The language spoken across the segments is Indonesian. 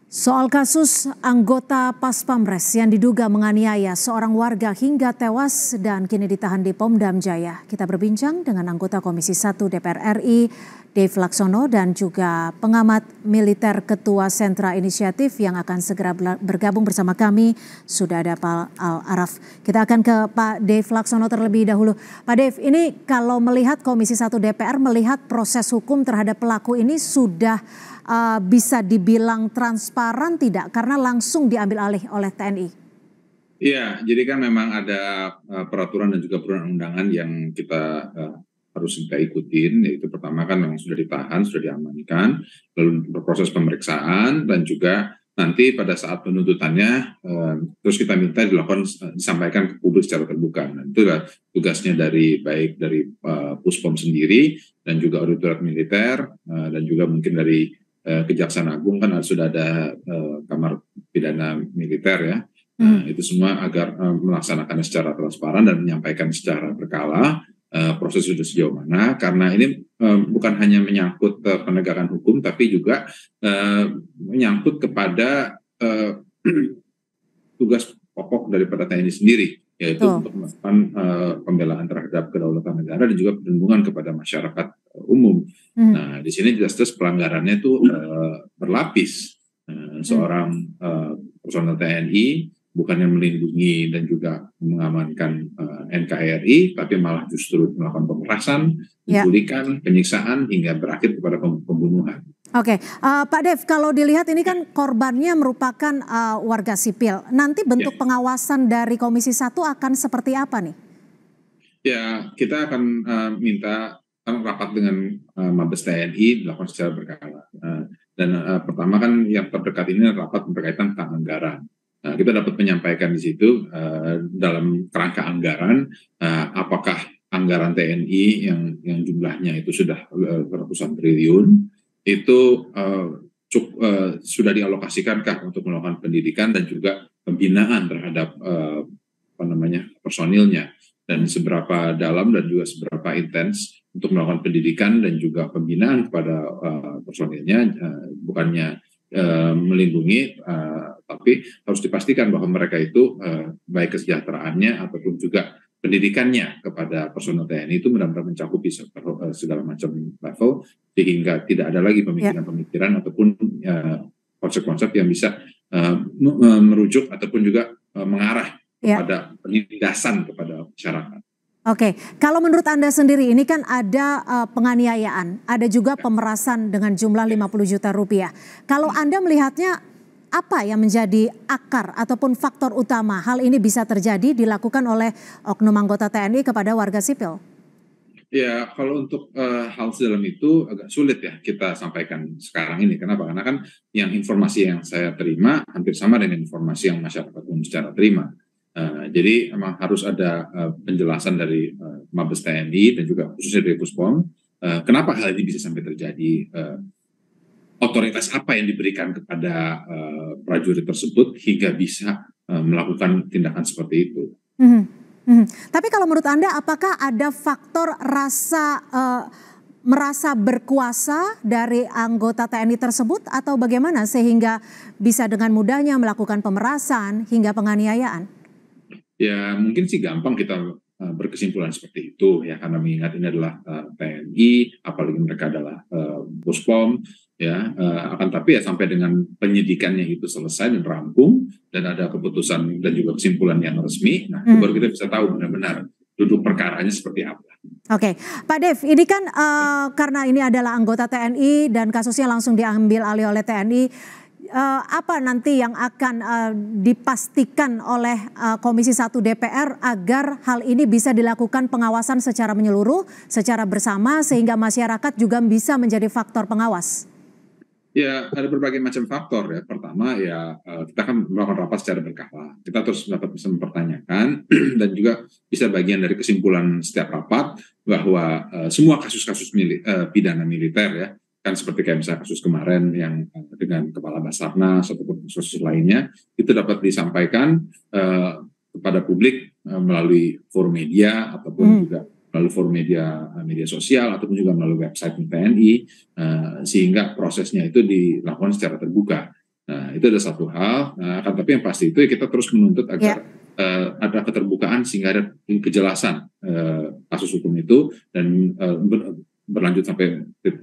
Soal kasus anggota Pas Pamres yang diduga menganiaya seorang warga hingga tewas dan kini ditahan di Pom Jaya. Kita berbincang dengan anggota Komisi 1 DPR RI, Dave Laksono, dan juga pengamat militer Ketua Sentra Inisiatif yang akan segera bergabung bersama kami. Sudah ada Pak Al-Araf. Kita akan ke Pak Dave Laksono terlebih dahulu. Pak Dave, ini kalau melihat Komisi 1 DPR melihat proses hukum terhadap pelaku ini sudah bisa dibilang transparan tidak karena langsung diambil alih oleh TNI? Iya, jadi kan memang ada peraturan dan juga perundang-undangan yang kita harus kita ikutin, yaitu pertama kan memang sudah ditahan, sudah diamankan, lalu berproses pemeriksaan dan juga nanti pada saat penuntutannya terus kita minta disampaikan ke publik secara terbuka. Nah, itu adalah tugasnya baik dari Puspom sendiri dan juga Auditor Militer dan juga mungkin dari Kejaksaan Agung kan sudah ada kamar pidana militer ya. Itu semua agar melaksanakannya secara transparan dan menyampaikan secara berkala proses sudah sejauh mana, karena ini bukan hanya menyangkut penegakan hukum tapi juga menyangkut kepada tugas pokok daripada TNI sendiri, yaitu untuk melakukan pembelaan terhadap kedaulatan negara dan juga perlindungan kepada masyarakat umum. Nah, di sini jelas-jelas pelanggarannya itu berlapis. Seorang personel TNI bukannya melindungi dan juga mengamankan NKRI, tapi malah justru melakukan pemerasan, penculikan, penyiksaan hingga berakhir kepada pembunuhan. Oke, Pak Dev, kalau dilihat ini kan korbannya merupakan warga sipil. Nanti bentuk pengawasan dari Komisi 1 akan seperti apa nih? Ya, kita akan minta rapat dengan Mabes TNI dilakukan secara berkala. Dan pertama kan yang terdekat ini rapat berkaitan tentang anggaran. Kita dapat menyampaikan di situ dalam kerangka anggaran, apakah anggaran TNI yang jumlahnya itu sudah ratusan triliun itu sudah dialokasikankah untuk melakukan pendidikan dan juga pembinaan terhadap personilnya, dan seberapa dalam dan juga seberapa intens untuk melakukan pendidikan dan juga pembinaan kepada personilnya, bukannya melindungi, tapi harus dipastikan bahwa mereka itu baik kesejahteraannya ataupun juga pendidikannya kepada personel TNI itu benar-benar mencakupi segala macam level, sehingga tidak ada lagi pemikiran-pemikiran ataupun konsep-konsep yang bisa merujuk ataupun juga mengarah kepada penindasan kepada masyarakat. Oke, kalau menurut Anda sendiri ini kan ada penganiayaan, ada juga pemerasan dengan jumlah 50 juta rupiah. Kalau Anda melihatnya apa yang menjadi akar ataupun faktor utama hal ini bisa terjadi dilakukan oleh oknum anggota TNI kepada warga sipil? Ya, kalau untuk hal sedalam itu agak sulit ya kita sampaikan sekarang ini. Kenapa? Karena kan informasi yang saya terima hampir sama dengan informasi yang masyarakat umum secara terima. Jadi memang harus ada penjelasan dari Mabes TNI dan juga khususnya dari Puspom, kenapa hal ini bisa sampai terjadi, otoritas apa yang diberikan kepada prajurit tersebut hingga bisa melakukan tindakan seperti itu. Tapi kalau menurut Anda apakah ada faktor merasa berkuasa dari anggota TNI tersebut atau bagaimana sehingga bisa dengan mudahnya melakukan pemerasan hingga penganiayaan? Ya mungkin sih gampang kita berkesimpulan seperti itu ya, karena mengingat ini adalah TNI, apalagi mereka adalah Puspom ya, akan tapi ya sampai dengan penyidikannya itu selesai dan rampung dan ada keputusan dan juga kesimpulan yang resmi, nah itu baru kita bisa tahu benar-benar duduk perkaranya seperti apa. Oke, Pak Dev, ini kan karena ini adalah anggota TNI dan kasusnya langsung diambil alih oleh TNI. Apa nanti yang akan dipastikan oleh Komisi 1 DPR agar hal ini bisa dilakukan pengawasan secara menyeluruh, secara bersama sehingga masyarakat juga bisa menjadi faktor pengawas? Ya, ada berbagai macam faktor ya. Pertama ya kita akan melakukan rapat secara berkala. Kita terus dapat bisa mempertanyakan dan juga bisa bagian dari kesimpulan setiap rapat bahwa semua kasus-kasus pidana militer ya, kan seperti kayak misalnya kasus kemarin yang dengan Kepala Basarnas ataupun kasus lainnya, itu dapat disampaikan kepada publik melalui forum media ataupun juga melalui forum media sosial ataupun juga melalui website TNI, sehingga prosesnya itu dilakukan secara terbuka. Nah, itu ada satu hal. Nah, tapi yang pasti itu kita terus menuntut agar ada keterbukaan sehingga ada kejelasan kasus hukum itu dan berlanjut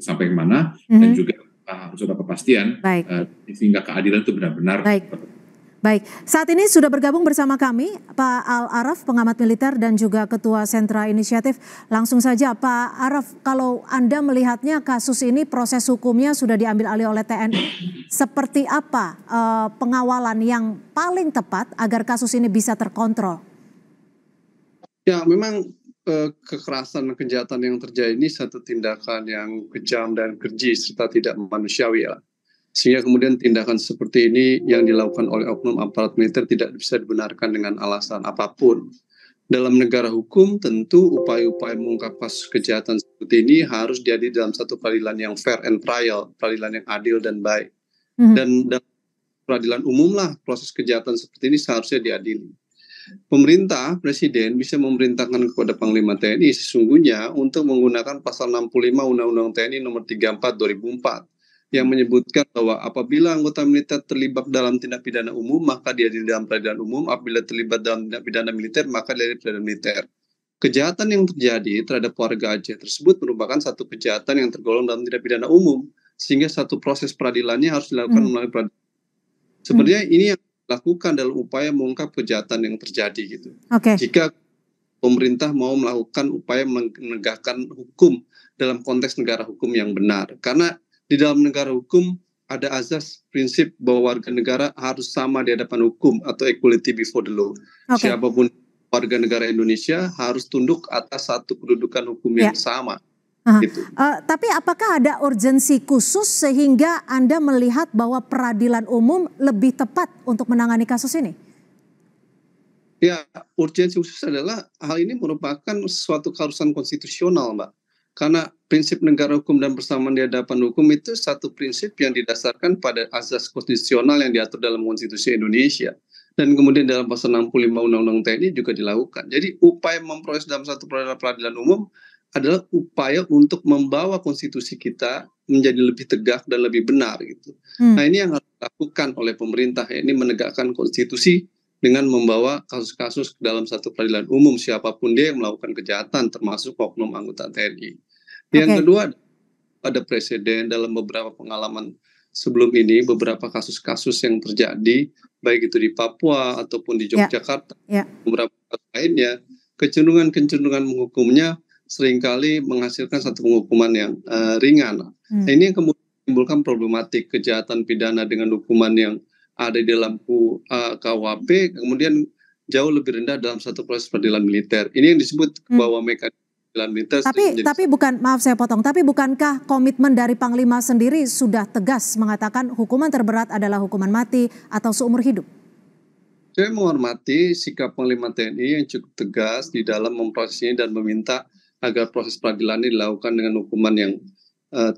sampai mana dan juga harus ada kepastian sehingga keadilan itu benar-benar. Baik, saat ini sudah bergabung bersama kami Pak Al-Araf, pengamat militer dan juga Ketua Sentra Inisiatif. Langsung saja Pak Araf, kalau Anda melihatnya kasus ini proses hukumnya sudah diambil alih oleh TNI, seperti apa pengawalan yang paling tepat agar kasus ini bisa terkontrol? Ya, memang kekerasan dan kejahatan yang terjadi ini satu tindakan yang kejam dan keji serta tidak manusiawi ya. Sehingga kemudian tindakan seperti ini yang dilakukan oleh oknum aparat militer tidak bisa dibenarkan dengan alasan apapun. Dalam negara hukum tentu upaya-upaya mengungkap kasus kejahatan seperti ini harus diadili dalam satu peradilan yang fair and trial, peradilan yang adil dan baik. Dan dalam peradilan umum lah proses kejahatan seperti ini seharusnya diadili. Pemerintah, Presiden bisa memerintahkan kepada Panglima TNI sesungguhnya untuk menggunakan pasal 65 Undang-Undang TNI nomor 34 2004 yang menyebutkan bahwa apabila anggota militer terlibat dalam tindak pidana umum maka diadili dalam peradilan umum, apabila terlibat dalam tindak pidana militer maka diadili peradilan militer. Kejahatan yang terjadi terhadap warga Aceh tersebut merupakan satu kejahatan yang tergolong dalam tindak pidana umum sehingga satu proses peradilannya harus dilakukan melalui peradilan. Sebenarnya ini yang dilakukan dalam upaya mengungkap kejahatan yang terjadi gitu. Jika pemerintah mau melakukan upaya menegakkan hukum dalam konteks negara hukum yang benar, karena di dalam negara hukum ada azas prinsip bahwa warga negara harus sama di hadapan hukum atau equality before the law. Siapapun warga negara Indonesia harus tunduk atas satu kedudukan hukum yang sama. Gitu. Tapi apakah ada urgensi khusus sehingga Anda melihat bahwa peradilan umum lebih tepat untuk menangani kasus ini? Ya, urgensi khusus adalah hal ini merupakan suatu keharusan konstitusional, Mbak. Karena prinsip negara hukum dan persamaan di hadapan hukum itu satu prinsip yang didasarkan pada azas konstitusional yang diatur dalam konstitusi Indonesia. Dan kemudian dalam pasal 65 Undang-Undang TNI juga dilakukan. Jadi upaya memproses dalam satu peradilan umum adalah upaya untuk membawa konstitusi kita menjadi lebih tegak dan lebih benar gitu. Nah ini yang harus dilakukan oleh pemerintah, ini menegakkan konstitusi dengan membawa kasus-kasus ke dalam satu peradilan umum siapapun dia yang melakukan kejahatan termasuk oknum anggota TNI. Yang kedua, ada presiden dalam beberapa pengalaman sebelum ini, beberapa kasus-kasus yang terjadi baik itu di Papua ataupun di Yogyakarta, beberapa kasus lainnya, kecenderungan menghukumnya seringkali menghasilkan satu penghukuman yang ringan. Nah, ini yang kemudian menimbulkan problematik kejahatan pidana dengan hukuman yang ada di dalam KUHP kemudian jauh lebih rendah dalam satu proses peradilan militer. Ini yang disebut bahwa mekanisme peradilan militer. Tapi bukan, maaf saya potong, tapi bukankah komitmen dari Panglima sendiri sudah tegas mengatakan hukuman terberat adalah hukuman mati atau seumur hidup? Saya menghormati sikap Panglima TNI yang cukup tegas di dalam memproses ini dan meminta agar proses peradilan ini dilakukan dengan hukuman yang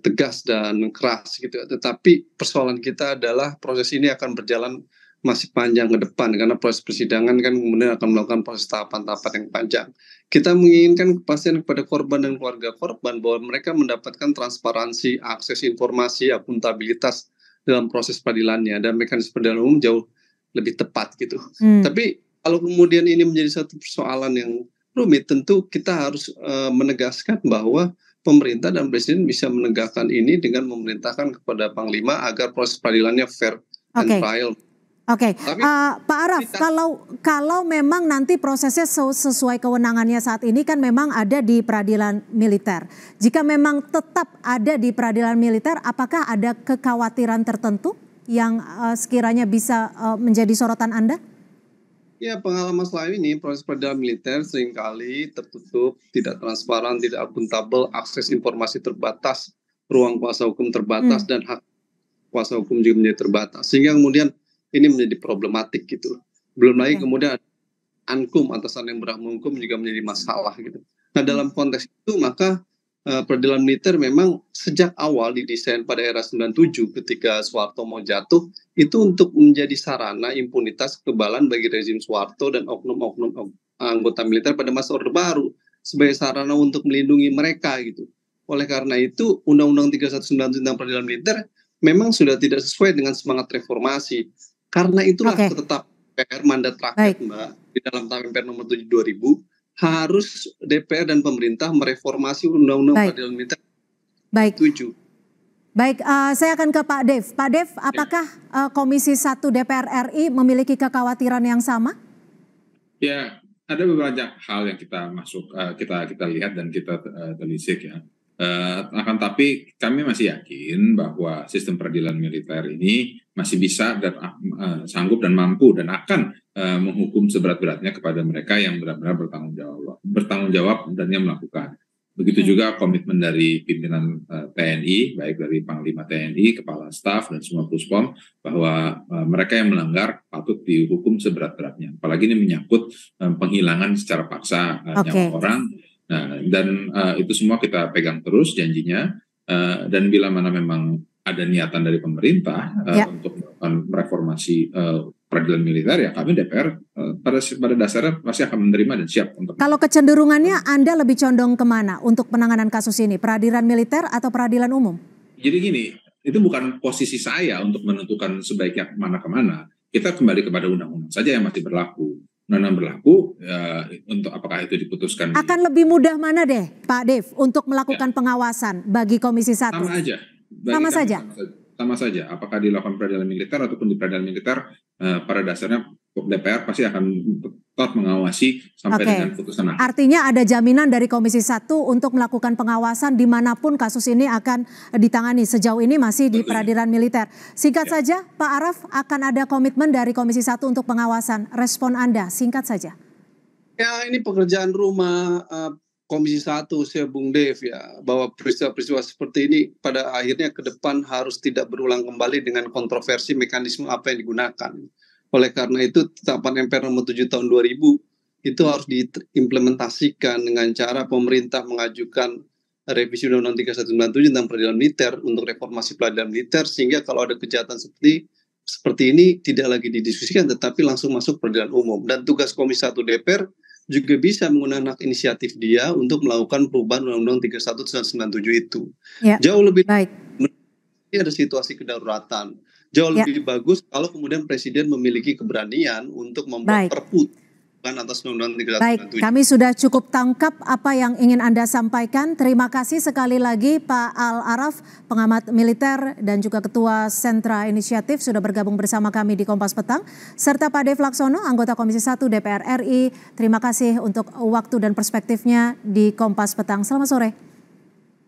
tegas dan keras gitu. Tetapi persoalan kita adalah proses ini akan berjalan masih panjang ke depan karena proses persidangan kan kemudian akan melakukan proses tahapan-tahapan yang panjang. Kita menginginkan kepastian kepada korban dan keluarga korban bahwa mereka mendapatkan transparansi, akses informasi, akuntabilitas dalam proses peradilannya dan mekanisme peradilan umum jauh lebih tepat gitu. Tapi kalau kemudian ini menjadi satu persoalan yang rumit, tentu kita harus menegaskan bahwa pemerintah dan presiden bisa menegakkan ini dengan memerintahkan kepada Panglima agar proses peradilannya fair and trial. Pak Araf, kalau memang nanti prosesnya sesuai kewenangannya saat ini kan memang ada di peradilan militer. Jika memang tetap ada di peradilan militer, apakah ada kekhawatiran tertentu yang sekiranya bisa menjadi sorotan Anda? Ya, pengalaman selama ini proses peradilan militer seringkali tertutup, tidak transparan, tidak akuntabel, akses informasi terbatas, ruang kuasa hukum terbatas, dan hak kuasa hukum juga menjadi terbatas. Sehingga kemudian ini menjadi problematik gitu. Belum lagi kemudian ankum, atasan yang berhak menghukum juga menjadi masalah gitu. Nah dalam konteks itu maka peradilan militer memang sejak awal didesain pada era 97 ketika Soeharto mau jatuh itu untuk menjadi sarana impunitas kekebalan bagi rezim Soeharto dan oknum-oknum anggota militer pada masa Orde Baru sebagai sarana untuk melindungi mereka gitu. Oleh karena itu Undang-Undang 3197 tentang peradilan militer memang sudah tidak sesuai dengan semangat reformasi. Karena itulah tetap DPR mandat rakyat, Mbak, di dalam Tata MPR nomor 7 2000 harus DPR dan pemerintah mereformasi Undang-Undang Peradilan Militer 7. Baik, saya akan ke Pak Dev. Pak Dev, apakah Komisi 1 DPR RI memiliki kekhawatiran yang sama? Ya, ada beberapa hal yang kita kita lihat dan kita telisik ya. Akan tapi kami masih yakin bahwa sistem peradilan militer ini masih bisa dan sanggup dan mampu dan akan menghukum seberat-beratnya kepada mereka yang benar-benar bertanggung jawab dan yang melakukan. Begitu juga komitmen dari pimpinan TNI, baik dari Panglima TNI, Kepala Staf, dan semua Puspom, bahwa mereka yang melanggar patut dihukum seberat-beratnya. Apalagi ini menyangkut penghilangan secara paksa nyawa orang. Nah, dan itu semua kita pegang terus janjinya. Dan bila mana memang ada niatan dari pemerintah untuk mereformasi peradilan militer, ya kami DPR pada dasarnya pasti akan menerima dan siap untuk. Kalau kecenderungannya Anda lebih condong kemana untuk penanganan kasus ini, peradilan militer atau peradilan umum? Jadi gini, itu bukan posisi saya untuk menentukan sebaiknya mana kemana. Kita kembali kepada undang-undang saja yang masih berlaku. Undang-undang berlaku untuk apakah itu diputuskan. Akan lebih mudah mana deh, Pak Dev, untuk melakukan pengawasan bagi Komisi 1? Sama aja. Sama saja. Apakah dilakukan peradilan militer ataupun di peradilan militer, pada dasarnya DPR pasti akan tetap mengawasi sampai dengan putusan akhir. Artinya ada jaminan dari Komisi 1 untuk melakukan pengawasan dimanapun kasus ini akan ditangani. Sejauh ini masih di peradilan militer. Singkat saja, Pak Araf, akan ada komitmen dari Komisi 1 untuk pengawasan. Respon Anda, singkat saja. Ya, ini pekerjaan rumah Komisi 1, saya Bung Dev ya, bahwa peristiwa-peristiwa seperti ini pada akhirnya ke depan harus tidak berulang kembali dengan kontroversi mekanisme apa yang digunakan. Oleh karena itu, Tetapan MPR nomor 7 tahun 2000 itu harus diimplementasikan dengan cara pemerintah mengajukan revisi Undang-Undang 3197 tentang peradilan militer untuk reformasi peradilan militer, sehingga kalau ada kejahatan seperti ini tidak lagi didiskusikan tetapi langsung masuk peradilan umum. Dan tugas Komisi 1 DPR juga bisa menggunakan hak inisiatif dia untuk melakukan perubahan Undang-Undang 3197 itu. Jauh lebih baik. Ini ada situasi kedaruratan. Jauh lebih bagus kalau kemudian Presiden memiliki keberanian untuk membuat perpu atas Undang-Undang 3197. Baik, kami sudah cukup tangkap apa yang ingin Anda sampaikan. Terima kasih sekali lagi Pak Al Araf, pengamat militer dan juga Ketua Sentra Inisiatif sudah bergabung bersama kami di Kompas Petang. Serta Pak Dev Laksono, anggota Komisi 1 DPR RI. Terima kasih untuk waktu dan perspektifnya di Kompas Petang. Selamat sore.